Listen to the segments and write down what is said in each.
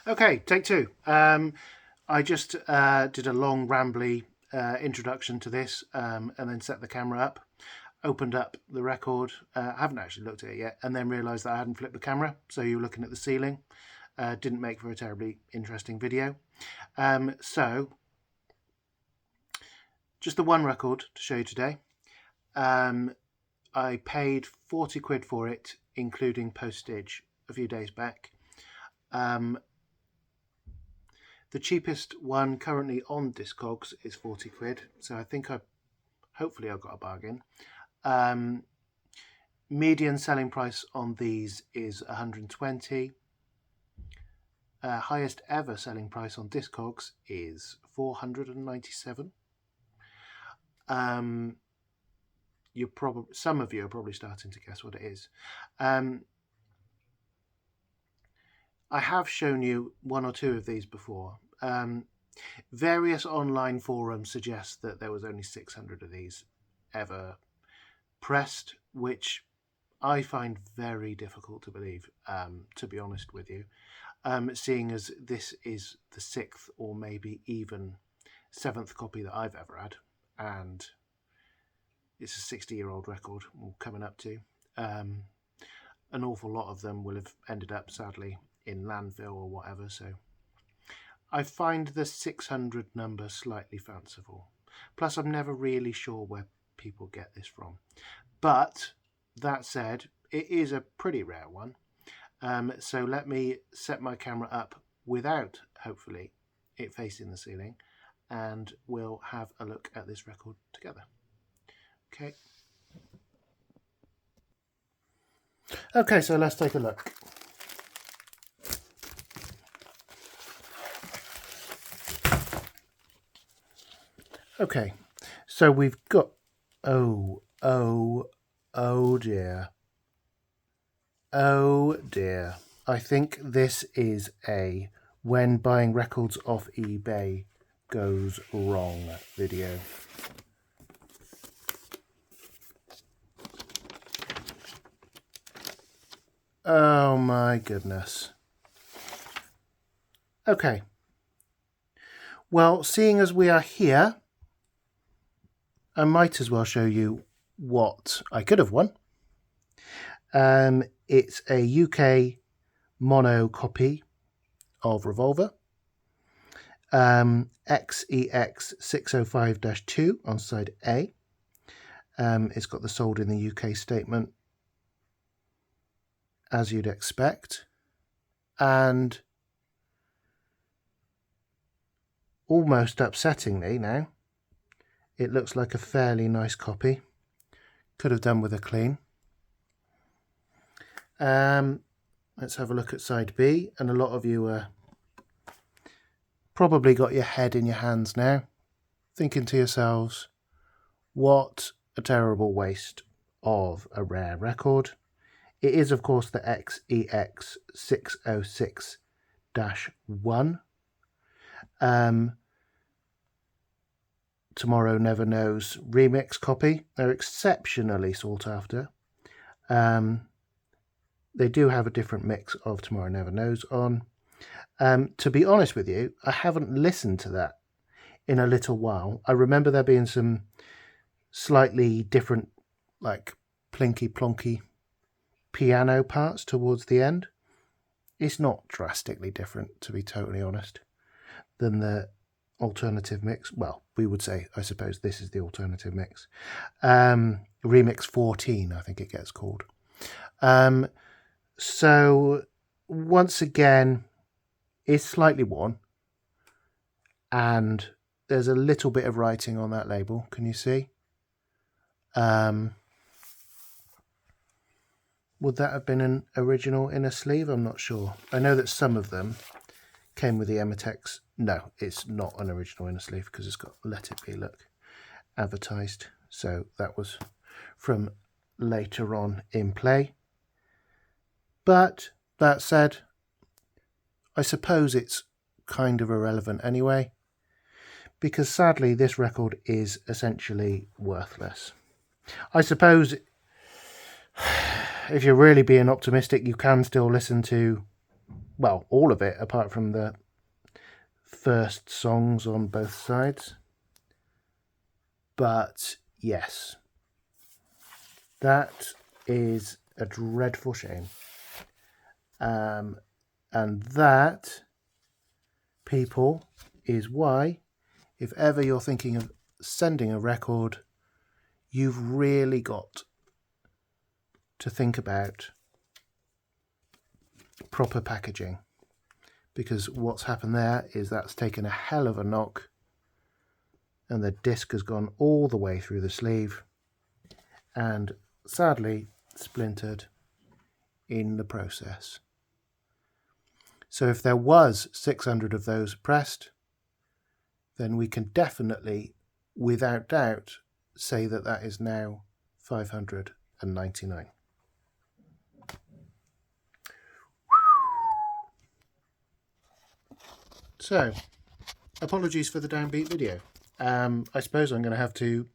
Okay, take two. I just did a long, rambly introduction to this and then set the camera up, opened up the record. I haven't actually looked at it yet, and then realised that I hadn't flipped the camera. So you were looking at the ceiling. Didn't make for a terribly interesting video. So, just the one record to show you today. I paid 40 quid for it, including postage, a few days back. The cheapest one currently on Discogs is 40 quid, so I think hopefully I got a bargain. Median selling price on these is 120. Highest ever selling price on Discogs is 497. Some of you are probably starting to guess what it is. I have shown you one or two of these before. Various online forums suggest that there was only 600 of these ever pressed, which I find very difficult to believe, to be honest with you, seeing as this is the 6th or maybe even 7th copy that I've ever had, and it's a 60-year-old record, or coming up to. An awful lot of them will have ended up, sadly, in landfill or whatever, so I find the 600 number slightly fanciful. Plus, I'm never really sure where people get this from. But that said, it is a pretty rare one. So let me set my camera up without, hopefully, it facing the ceiling, and we'll have a look at this record together. Okay. Okay, so let's take a look. Okay, so we've got, oh dear. Oh dear. I think this is a when buying records off eBay goes wrong video. Oh my goodness. Okay. Well, seeing as we are here, I might as well show you what I could have won. It's a UK mono copy of Revolver. XEX605-2 on side A. It's got the sold in the UK statement, as you'd expect. And almost upsettingly now, it looks like a fairly nice copy. Could have done with a clean. Let's have a look at side B. And a lot of you probably got your head in your hands now, thinking to yourselves, what a terrible waste of a rare record. It is, of course, the XEX606-1. Tomorrow Never Knows remix copy. They're exceptionally sought after. They do have a different mix of Tomorrow Never Knows on. To be honest with you, I haven't listened to that in a little while. I remember there being some slightly different, like plinky plonky piano parts towards the end. It's not drastically different, to be totally honest, than the alternative mix. Well, we would say, I suppose, this is the alternative mix. Remix 14, I think it gets called. So once again, it's slightly worn, and there's a little bit of writing on that label. Can you see? Would that have been an original inner sleeve? I'm not sure. I know that some of them came with the Ematex. No, it's not an original inner sleeve because it's got Let It Be Look advertised. So that was from later on in play. But that said, I suppose it's kind of irrelevant anyway, because sadly this record is essentially worthless. I suppose if you're really being optimistic, you can still listen to well, all of it apart from the first songs on both sides. But yes, that is a dreadful shame. And that, people, is why, if ever you're thinking of sending a record, you've really got to think about proper packaging, because what's happened there is that's taken a hell of a knock and the disc has gone all the way through the sleeve and sadly splintered in the process. So if there was 600 of those pressed, then we can definitely, without doubt, say that that is now 599. So, apologies for the downbeat video. I suppose I'm going to have to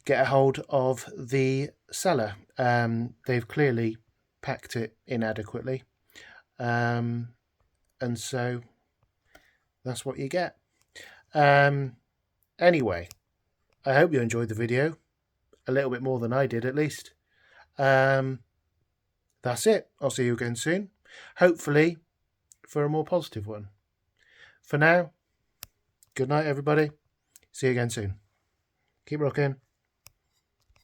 get a hold of the seller. They've clearly packed it inadequately. And so that's what you get. Anyway, I hope you enjoyed the video. A little bit more than I did, at least. That's it. I'll see you again soon. Hopefully for a more positive one. For now, good night, everybody. See you again soon. Keep rocking.